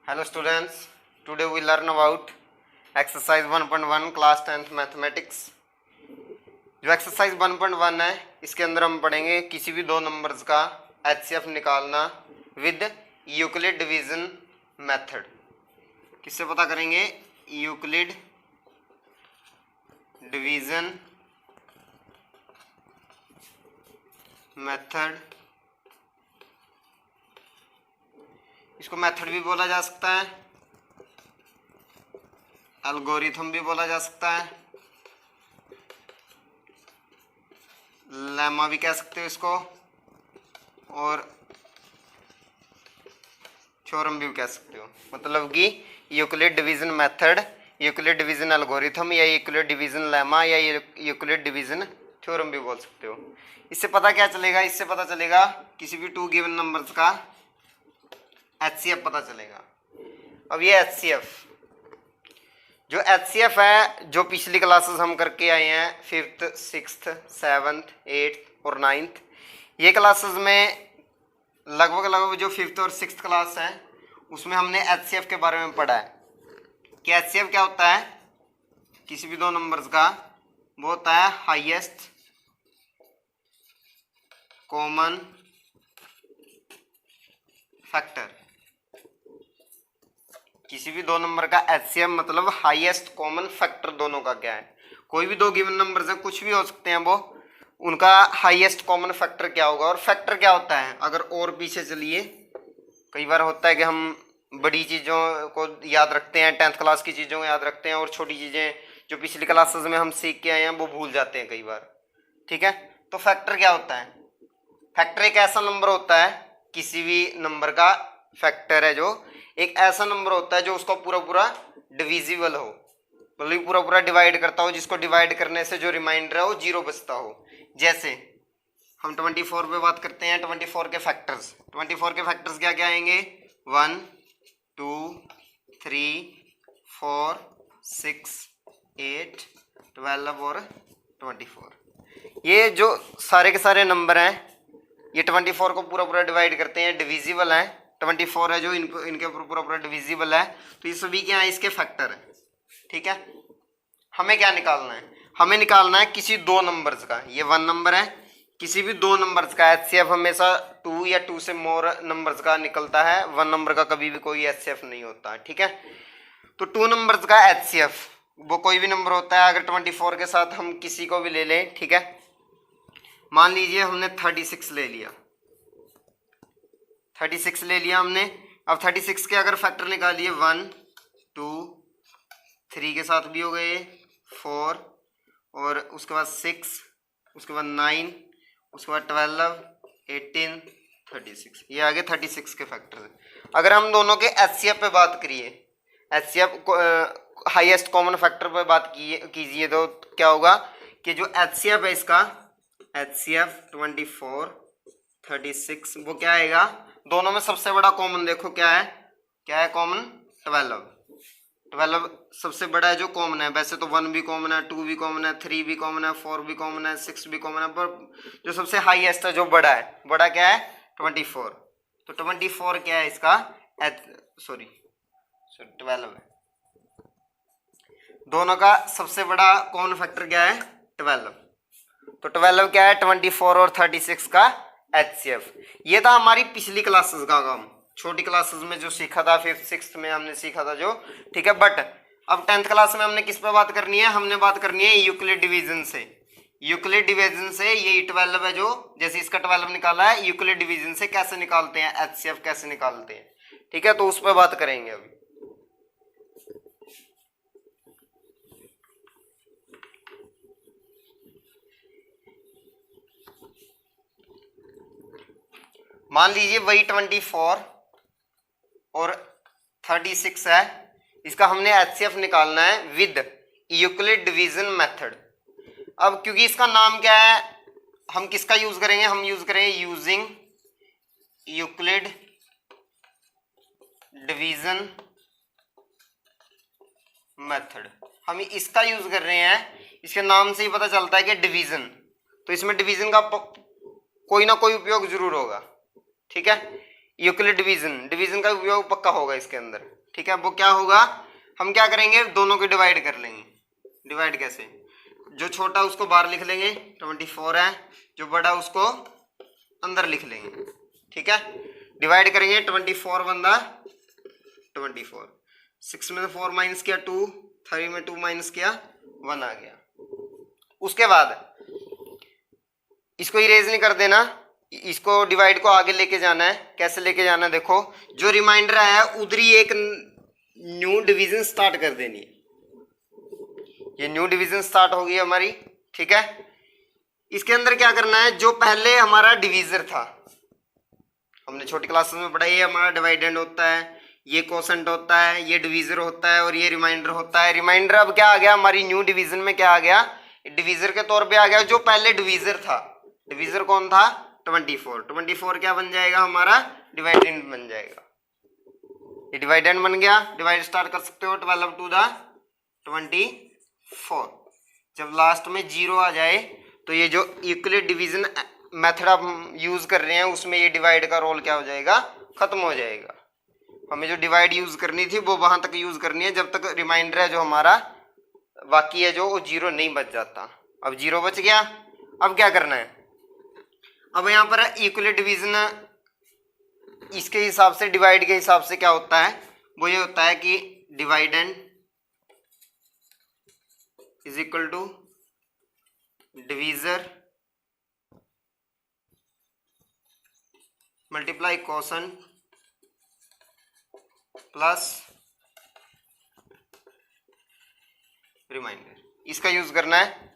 Hello students, today we learn about exercise 1.1 class 10th mathematics। जो exercise 1.1 है इसके अंदर हम पढ़ेंगे किसी भी दो नंबर्स का एचसीएफ निकालना विद यूक्लिड डिवीजन मेथड। किससे पता करेंगे? Euclid division method. इसको मेथड भी बोला जा सकता है, एल्गोरिथम भी बोला जा सकता है, लेमा भी कह सकते हो इसको, और थ्योरम भी कह सकते हो। मतलब कि Euclid division method, Euclid division algorithm या यूक्लिड डिवीजन लेमा या यूक्लिड डिवीजन थ्योरम भी बोल सकते हो। इससे पता क्या चलेगा? इससे पता चलेगा किसी भी टू गिवन नंबर्स का एचसीएफ पता चलेगा। अब ये एचसीएफ, जो एचसीएफ है, जो पिछली क्लासेस हम करके आए हैं 5th, 6th, 7th, 8th और 9th, ये क्लासेस में लगभग जो 5th और 6th क्लास है उसमें हमने एचसीएफ के बारे में पढ़ा है कि एचसीएफ क्या होता है। किसी भी दो नंबर्स का वो होता है हाईएस्ट कॉमन फैक्टर। किसी भी दो नंबर का एचसीएफ मतलब हाईएस्ट कॉमन फैक्टर दोनों का क्या है। कोई भी दो गिवन नंबर्स हैं, कुछ भी हो सकते हैं, वो उनका हाईएस्ट कॉमन फैक्टर क्या होगा। और फैक्टर क्या होता है, अगर और पीछे चलिए, कई बार होता है कि हम बड़ी चीज़ों को याद रखते हैं, 10th क्लास की चीज़ों को याद रखते हैं, और छोटी चीज़ें जो पिछली क्लासेस में हम सीख के आए हैं वो भूल जाते हैं कई बार। ठीक है, तो फैक्टर क्या होता है? फैक्टर एक ऐसा नंबर होता है, किसी भी नंबर का फैक्टर है जो एक ऐसा नंबर होता है जो उसका पूरा पूरा डिविजिबल हो, मतलब पूरा डिवाइड करता हो, जिसको डिवाइड करने से जो रिमाइंडर है वो 0 बचता हो। जैसे हम 24 पे बात करते हैं, 24 के फैक्टर्स, 24 के फैक्टर्स क्या क्या आएंगे? 1, 2, 3, 4, 6, 8, 12 और 24। ये जो सारे के सारे नंबर हैं ये 24 को पूरा डिवाइड करते हैं, डिविजिबल है। 24 है जो इनके ऊपर पूरा डिविजिबल है, तो ये सभी क्या है? इसके फैक्टर है। ठीक है, हमें क्या निकालना है? हमें निकालना है किसी दो नंबर्स का, ये 1 नंबर है, किसी भी दो नंबर्स का एचसीएफ हमेशा 2 या 2 से मोर नंबर्स का निकलता है, 1 नंबर का कभी भी कोई एचसीएफ नहीं होता। ठीक है, तो 2 नंबर्स का एचसीएफ वो कोई भी नंबर होता है। अगर 24 के साथ हम किसी को भी ले लें, ठीक है, मान लीजिए हमने 36 ले लिया, 36 ले लिया हमने। अब 36 के अगर फैक्टर निकालिए 1, 2, 3 के साथ भी हो गए 4, और उसके बाद 6, उसके बाद 9, उसके बाद 12, 18, 36, ये आगे 36 के फैक्टर। अगर हम दोनों के एचसीएफ पे बात करिए, एचसीएफ हाईएस्ट कॉमन फैक्टर पे बात कीजिए, तो क्या होगा कि जो एचसीएफ है इसका, एचसीएफ 24, 36, वो क्या आएगा? दोनों में सबसे बड़ा कॉमन देखो क्या है? क्या है कॉमन? 12 सबसे बड़ा है जो कॉमन है। वैसे तो 1 भी कॉमन है, 2 भी कॉमन है, 3 भी कॉमन है, 4 भी कॉमन है, 6 भी कॉमन है, पर जो सबसे हाईएस्ट है, जो बड़ा है, बड़ा क्या है? 24। तो 24 क्या है इसका? 12 है। दोनों का सबसे बड़ा कॉमन फैक्टर क्या है? 12। तो 12 क्या है? 24 और 36 का एचसीएफ। ये था हमारी पिछली क्लासेस का काम, छोटी क्लासेस में जो सीखा था, 5th, 6th में हमने सीखा था जो। ठीक है, बट अब 10th क्लास में हमने किस पे बात करनी है? हमने बात करनी है यूक्लिड डिवीजन से। यूक्लिड डिवीजन से ये 12 है जो, जैसे इसका 12 निकाला है, यूक्लिड डिवीजन से कैसे निकालते हैं एचसीएफ, कैसे निकालते हैं। ठीक है, तो उस पर बात करेंगे अभी। मान लीजिए वही 24 और 36 है, इसका हमने एचसीएफ निकालना है विद यूक्लिड डिवीजन मेथड। अब क्योंकि इसका नाम क्या है, हम किसका यूज करेंगे? हम यूज करेंगे यूजिंग यूक्लिड डिवीजन मेथड। हम इसका यूज कर रहे हैं, इसके नाम से ही पता चलता है कि डिवीजन, तो इसमें डिवीजन का कोई ना कोई उपयोग जरूर होगा। ठीक है, यूक्लिड डिवीजन, डिवीजन का उपयोग पक्का होगा इसके अंदर, ठीक है। वो क्या होगा, हम क्या करेंगे, दोनों को डिवाइड कर लेंगे। डिवाइड कैसे, जो छोटा उसको बाहर लिख लेंगे 24 है, जो बड़ा उसको अंदर लिख लेंगे, ठीक है। डिवाइड करेंगे 24 बंदा 24, 6 में से 4 माइनस किया 2, 3 में 2 माइनस किया 1 आ गया। उसके बाद इसको इरेज नहीं कर देना, इसको डिवाइड को आगे लेके जाना है। कैसे लेके जाना है, देखो जो रिमाइंडर आया उधर ही एक न्यू डिवीजन स्टार्ट कर देनी है। ये न्यू डिवीजन स्टार्ट होगी हमारी, ठीक है। इसके अंदर क्या करना है, जो पहले हमारा डिवीजर था, हमने छोटी क्लासेस में पढ़ा, ये हमारा डिवाइडेंड होता है, ये कोसेंट होता है, ये डिवीजर होता है और ये रिमाइंडर होता है। रिमाइंडर अब क्या आ गया हमारी न्यू डिवीजन में, क्या आ गया, डिवीजर के तौर पे आ गया। जो पहले डिवीजर था, डिवीजर कौन था, 24, 24 क्या बन जाएगा हमारा, डिवाइडेंड बन जाएगा। ये डिवाइडेंड बन गया, डिवाइड स्टार्ट कर सकते हो 12 टू द 24। जब लास्ट में 0 आ जाए तो ये जो यूक्लिड डिवीजन मेथड आप यूज कर रहे हैं उसमें ये डिवाइड का रोल क्या हो जाएगा, खत्म हो जाएगा। हमें जो डिवाइड यूज करनी थी वो वहां तक यूज करनी है जब तक रिमाइंडर है जो हमारा बाकी है जो वो 0 नहीं बच जाता। अब 0 बच गया, अब क्या करना है, अब यहाँ पर यूक्लिड डिवीजन इसके हिसाब से, डिवाइड के हिसाब से क्या होता है, वो ये होता है कि dividend is equal to divisor multiply quotient plus remainder. इसका यूज करना है।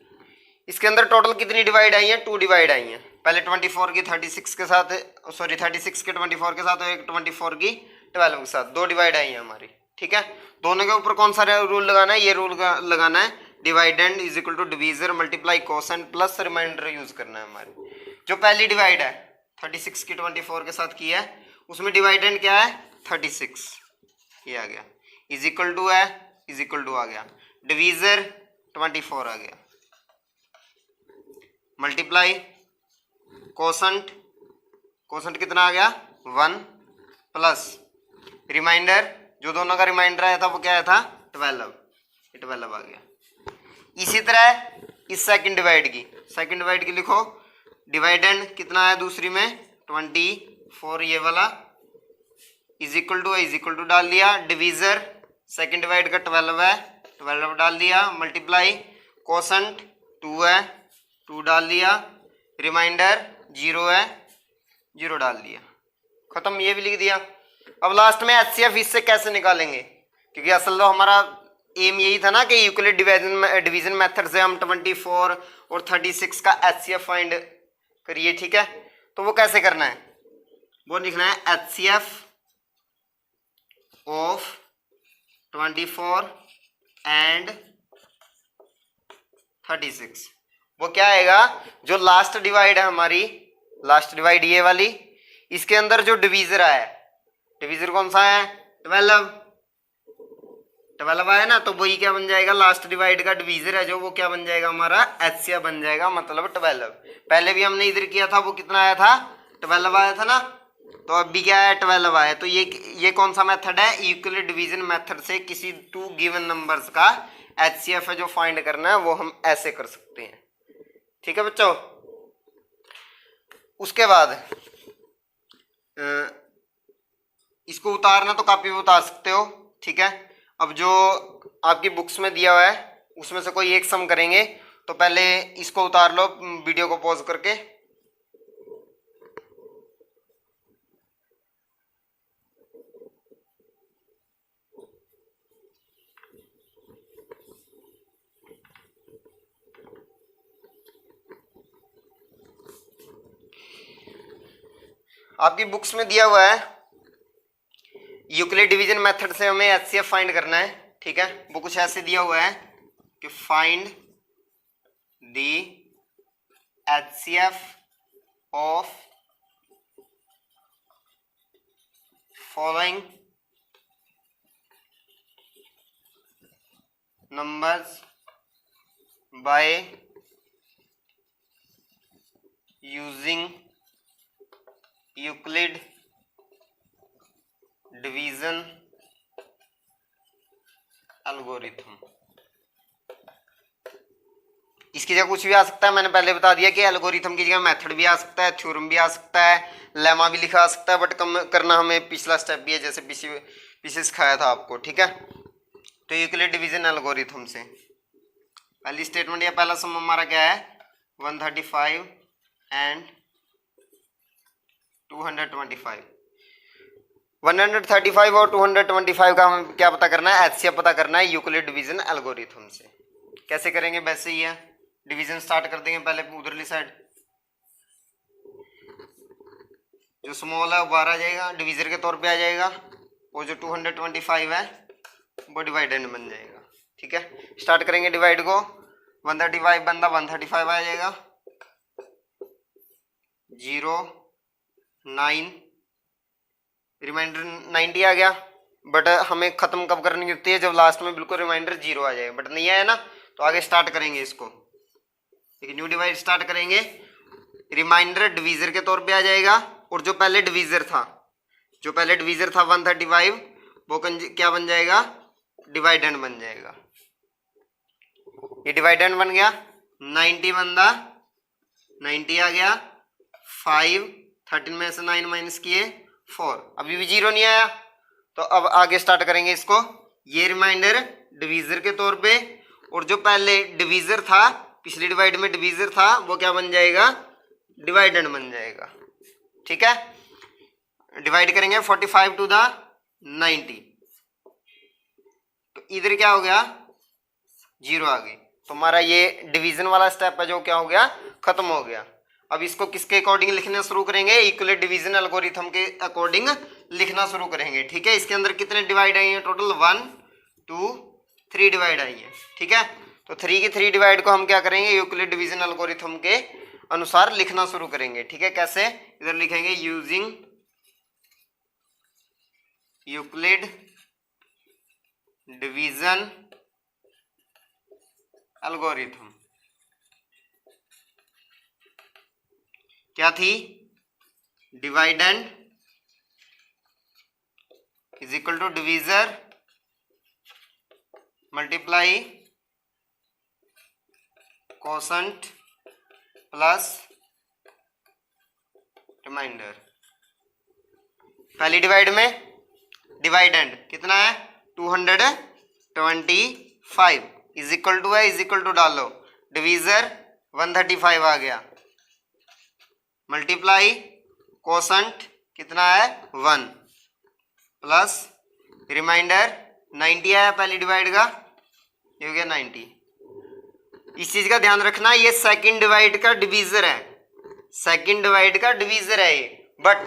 इसके अंदर टोटल कितनी डिवाइड आई है, 2 डिवाइड आई हैं। पहले 24 की 36 के साथ, सॉरी 36 के 24 के साथ और एक 24 की 12 के साथ, 2 डिवाइड आई हैं हमारी, ठीक है। दोनों के ऊपर कौन सा रूल लगाना है, ये रूल लगाना है, dividend is equal to divisor multiply quotient plus remainder use करना है हमारी। जो पहली डिवाइड है 36 की 24 के साथ की है, उसमें डिवाइडेंड क्या है 36, ये आ गया, इज इक्वल टू है, इज इक्वल टू आ गया, डिवीजर 24 आ गया, मल्टीप्लाई कोसेंट, कोसेंट कितना आ गया 1 प्लस रिमाइंडर, जो दोनों का रिमाइंडर आया था वो क्या आया था 12, 12 आ गया। इसी तरह इस सेकंड डिवाइड की लिखो, डिवाइडेंड कितना आया दूसरी में 24, ये वाला इज इक्वल टू डाल दिया, डिवीजर सेकंड डिवाइड का 12 है, 12 डाल दिया, मल्टीप्लाई कोसेंट 2 है, 2 डाल दिया, रिमाइंडर 0 है, 0 डाल दिया, खत्म, ये भी लिख दिया। अब लास्ट में एचसीएफ इससे कैसे निकालेंगे, क्योंकि असल तो हमारा एम यही था ना कि यूक्लिड डिवीजन मेथड से हम 24 और 36 का एचसीएफ फाइंड करिए, ठीक है। तो वो कैसे करना है, वो लिखना है एचसीएफ ऑफ 24 एंड 36। वो क्या आएगा, जो लास्ट डिवाइड है हमारी, लास्ट डिवाइड ये वाली, इसके अंदर जो डिवीजर आया, डिवीजर कौन सा है 12 आया ना, तो वही क्या बन जाएगा, लास्ट डिवाइड का डिवीजर है जो, वो क्या बन जाएगा हमारा एचसीएफ बन जाएगा, मतलब 12। पहले भी हमने इधर किया था, वो कितना आया था 12 आया था ना, तो अब भी क्या है 12 आया। तो ये कौन सा मेथड है, यूक्लिड डिवीजन मेथड से किसी 2 गिवन नंबर्स का एचसीएफ है जो फाइंड करना है, वो हम ऐसे कर सकते हैं, ठीक है बच्चों। उसके बाद इसको उतारना तो कॉपी पे उतार सकते हो, ठीक है। अब जो आपकी बुक्स में दिया हुआ है उसमें से कोई एक सम करेंगे, तो पहले इसको उतार लो वीडियो को पॉज करके। आपकी बुक्स में दिया हुआ है यूक्लिड डिवीजन मेथड से हमें एचसीएफ फाइंड करना है, ठीक है। वो कुछ ऐसे दिया हुआ है कि find the HCF of following numbers by using Euclid division algorithm. इसकी जगह कुछ भी आ सकता है, मैंने पहले बता दिया कि एल्गोरिथम की जगह मेथड भी आ सकता है, थ्योरम भी आ सकता है, लेमा भी लिखा आ सकता है, बट कम करना हमें पिछला स्टेप भी है जैसे पीछे सिखाया था आपको, ठीक है। तो यूक्लिड डिवीजन एल्गोरिथम से पहली स्टेटमेंट या पहला सम हमारा क्या है, 135 एंड 225। 135 और 225 का हमें क्या पता करना है, एचसीएफ पता करना है यूक्लिड डिवीजन एल्गोरिथम से। कैसे करेंगे, वैसे ही है, डिवीजन स्टार्ट कर देंगे पहले उधरली साइड, जो स्मॉल है वो बाहर आ जाएगा, डिवीजर के तौर पे आ जाएगा, और जो 225 है वो डिवाइडेंड बन जाएगा, ठीक है। स्टार्ट करेंगे डिवाइड को, 135 बंदा 135 आ जाएगा, 0 9 रिमाइंडर 90 आ गया, बट हमें खत्म कब करनी होती है, जब लास्ट में बिल्कुल रिमाइंडर 0 आ जाएगा, बट नहीं आया ना, तो आगे स्टार्ट करेंगे इसको, एक न्यू डिवाइड स्टार्ट करेंगे, रिमाइंडर डिवीजर के तौर पे आ जाएगा, और जो पहले डिवीजर था 135 वो क्या बन जाएगा, डिवाइडेंड बन जाएगा। ये डिवाइडेंड बन गया, 90 बंदा 90 आ गया, 5 13 में से 9 माइनस किए 4, अभी भी 0 नहीं आया, तो अब आगे स्टार्ट करेंगे इसको, ये रिमाइंडर डिवीजर के तौर पे, और जो पहले डिवीजर था पिछली डिवाइड में डिवीजर था वो क्या बन जाएगा, डिवाइडेंड बन जाएगा, ठीक है। डिवाइड करेंगे 45 टू द 90, तो इधर क्या हो गया, 0 आ गई, तो हमारा ये डिवीजन वाला स्टेप है जो क्या हो गया, खत्म हो गया। अब इसको किसके अकॉर्डिंग लिखना शुरू करेंगे, यूक्लिड डिवीजन एल्गोरिथम के अकॉर्डिंग लिखना शुरू करेंगे, ठीक है। इसके अंदर कितने डिवाइड आई हैं, टोटल 1 2 3 डिवाइड आई हैं, ठीक है। तो 3 की 3 डिवाइड को हम क्या करेंगे, यूक्लिड डिवीजन एल्गोरिथम के अनुसार लिखना शुरू करेंगे, ठीक है। कैसे, इधर लिखेंगे यूजिंग यूक्लिड डिवीजन एल्गोरिथम। क्या थी, dividend is equal to divisor multiply quotient plus remainder. पहली डिवाइड में डिवाइडेंड कितना है, 225 इज इक्वल टू है, इज इक्वल टू डालो, डिवीजर 135 आ गया, मल्टीप्लाई कोसेंट कितना है 1 प्लस रिमाइंडर 90 आया पहली डिवाइड का, ये हो गया 90। इस चीज का ध्यान रखना, ये सेकंड डिवाइड का डिवीजर है, सेकंड डिवाइड का डिवीजर है ये, बट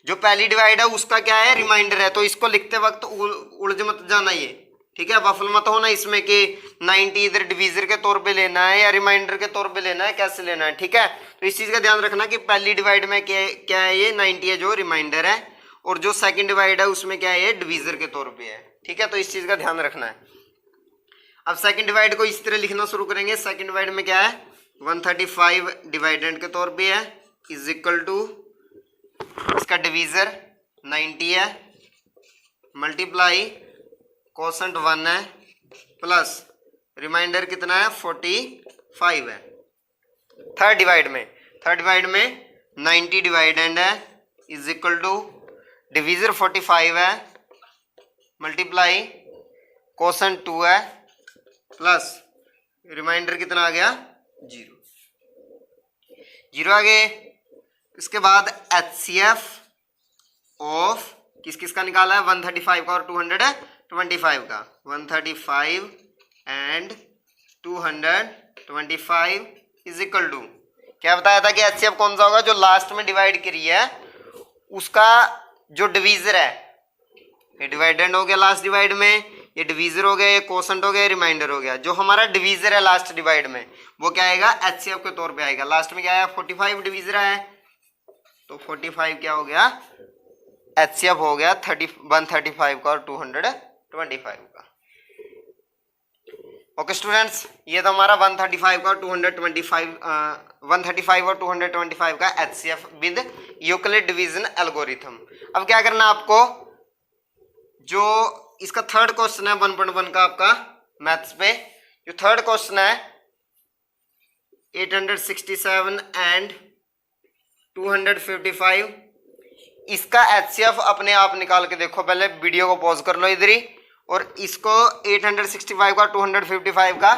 जो पहली डिवाइड है उसका क्या है, रिमाइंडर है, तो इसको लिखते वक्त उलझ मत जाना ये, ठीक है। वफल मत होना इसमें कि 90 इधर डिवीजर के तौर पे लेना है या रिमाइंडर के तौर पे लेना है, कैसे लेना है, ठीक है। तो इस चीज का ध्यान रखना कि पहली डिवाइड में क्या है, ये 90 है जो रिमाइंडर है, और जो सेकंड डिवाइड है उसमें क्या है, ये डिवीजर के तौर पे है, ठीक है। तो इस चीज का ध्यान रखना है। अब सेकंड डिवाइड को इस तरह लिखना शुरू करेंगे, सेकंड डिवाइड में क्या है, 135 डिवाइडेंड के तौर पे है, इज इक्वल टू इसका डिवीजर 90 है, मल्टीप्लाई कोसेंट 1 है, प्लस रिमाइंडर कितना है 45 है। थर्ड डिवाइड में 90 डिवाइडेंड है, इज इक्वल टू डिवीजर 45 है, मल्टीप्लाई कोसेंट 2 है, प्लस रिमाइंडर कितना आ गया 0 आ गए। इसके बाद HCF ऑफ किस का निकाला है, 135 का और 225 का, 135 एंड 225 इज इक्वल टू, क्या बताया था कि HCF कौन सा होगा, जो लास्ट में डिवाइड करी है उसका जो डिवीजर है, ये डिवाइडेंड हो गया लास्ट डिवाइड में, ये डिवीजर हो गया, ये कोसेंट हो गया, रिमाइंडर हो गया। जो हमारा डिवीजर है लास्ट डिवाइड में वो क्या आएगा, HCF के तौर पे आएगा। लास्ट में क्या आया, 45 डिवीजर है, तो 45 क्या हो गया, HCF हो गया 135 का और 225 का। ओके स्टूडेंट्स, ये तो हमारा 135 का 135 और 225 का HCF with Euclid division algorithm. अब क्या करना है आपको, जो इसका थर्ड क्वेश्चन है 1.1 का आपका मैथ्स पे, जो थर्ड क्वेश्चन है 867 एंड 255, इसका एचसीएफ अपने आप निकाल के देखो। पहले वीडियो को पॉज कर लो इधर ही, और इसको 865 का 255 का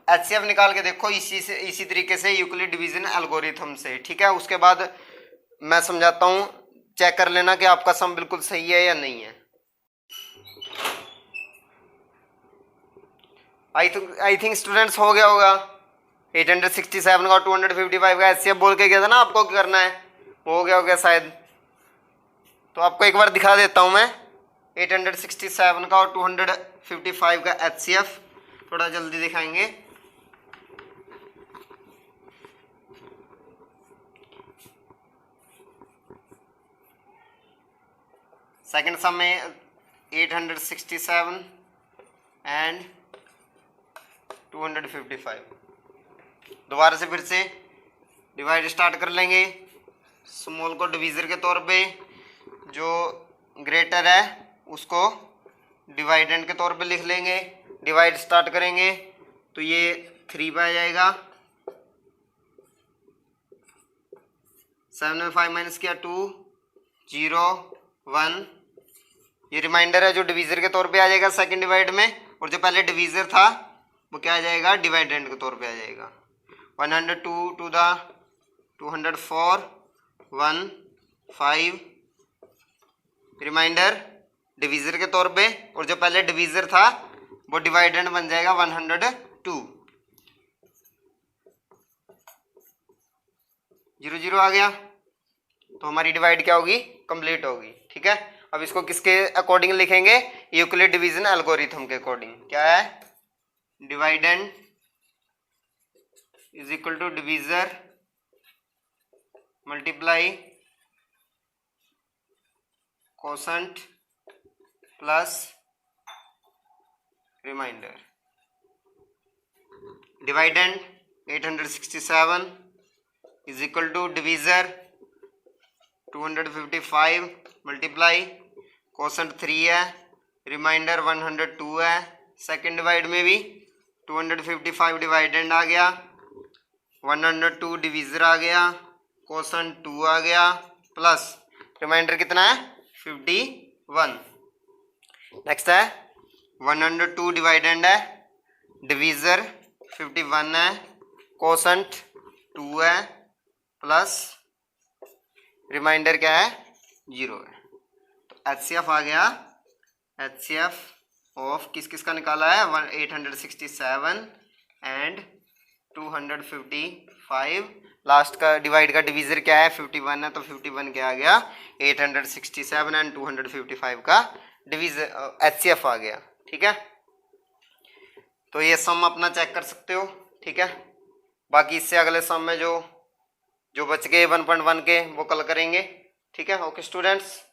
एचसीएफ निकाल के देखो इसी तरीके से यूक्लिड डिवीजन एल्गोरिथम से, ठीक है। उसके बाद मैं समझाता हूँ, चेक कर लेना कि आपका सम बिल्कुल सही है या नहीं है। आई थिंक स्टूडेंट्स हो गया होगा। 867 का 255 का एचसीएफ बोल के गया था ना आपको करना है, वो हो गया शायद। तो आपको एक बार दिखा देता हूं मैं 867 का और 255 का एचसीएफ, थोड़ा जल्दी दिखाएंगे। सेकंड सम में 867 एंड 255, दोबारा से फिर से डिवाइड स्टार्ट कर लेंगे। स्मॉल को डिवीजर के तौर पे, जो ग्रेटर है उसको डिवाइडेंड के तौर पे लिख लेंगे। डिवाइड स्टार्ट करेंगे तो ये 3 पे आ जाएगा, 7 में 5 माइनस किया 2, 0, 1, ये रिमाइंडर है जो डिवीजर के तौर पे आ जाएगा सेकंड डिवाइड में, और जो पहले डिवीजर था वो क्या आ जाएगा, डिवाइडेंड के तौर पे आ जाएगा। 102 टू द 204, 1, 5, रिमाइंडर डिवीजर के तौर पे, और जो पहले डिवीजर था वो डिवाइडेंड बन जाएगा 102, 0 0 आ गया, तो हमारी डिवाइड क्या होगी, कंप्लीट होगी, ठीक है। अब इसको किसके अकॉर्डिंग लिखेंगे, यूक्लिड डिवीजन एल्गोरिथम के अकॉर्डिंग। क्या है, dividend is equal to divisor multiply quotient plus remainder. Dividend 867 is equal to divisor 255 multiply quotient 3 है, रिमाइंडर 102 है। सेकंड डिवाइड में भी 255 डिवाइडेंड आ गया, 102 डिवीजर आ गया, कोसेंट 2 आ गया, प्लस रिमाइंडर कितना है 51। नेक्स्ट है 102 डिवाइडेंड है, डिवीजर 51 है, कोसेंट 2 है, प्लस रिमाइंडर क्या है 0 है। तो एचसीएफ आ गया, एचसीएफ ऑफ किस किस का निकाला है, 867 एंड 255। लास्ट का डिवाइड का डिवीजर क्या है 51 है, तो 51 क्या आ गया 867 एंड 255 का डिवीजर एचसीएफ आ गया, ठीक है। तो ये सम अपना चेक कर सकते हो, ठीक है। बाकी इससे अगले सम में जो बच गए 1.1 के वो कल करेंगे, ठीक है। Okay students.